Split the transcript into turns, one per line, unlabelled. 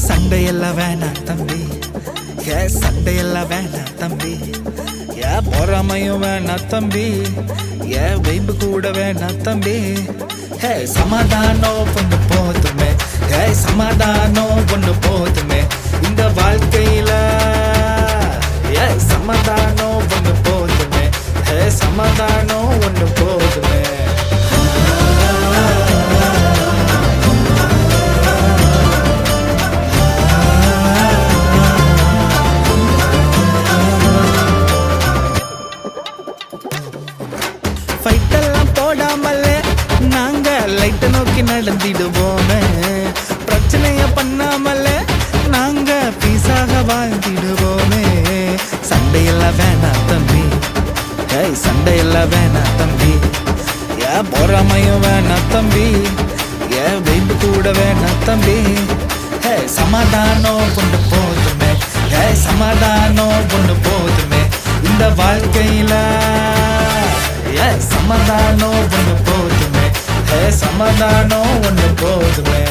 சண்டையெல்லாம் வேணாம் தம்பி, சண்டையெல்லாம் வேணாம் தம்பி, பொறாமையும் வேணாம் தம்பி, வைப்பு கூட வேணாம் தம்பி. சமாதானம் ஒன்று போதுமே, சமாதானம் ஒன்று போதுமே இந்த வாழ்க்கையில. சமாதானம் ஒன்று போதுமே, சமாதானம் ஒன்று போதுமே. ஃபைட்டெல்லாம் போடாமலே நாங்க லைட்ட நோக்கி நடந்திடுவோமே. பிரச்சனைய பண்ணாமலே நாங்க பீஸாக வாழ்ந்திடுவோமே. சண்டையெல்லாம் வேணாம் தம்பி, சண்டையெல்லாம் வேணாம் தம்பி, பொறாமையும் வேணாம் தம்பி, வைப்பு கூட வேணாம் தம்பி. சமாதானம் கொண்டு போதுமே, சமாதானம் கொண்டு போதுமே இந்த வாழ்க்கையில. சமாதானம் ஒன்று போதுமே, சமாதானம் ஒன்று போதுமே.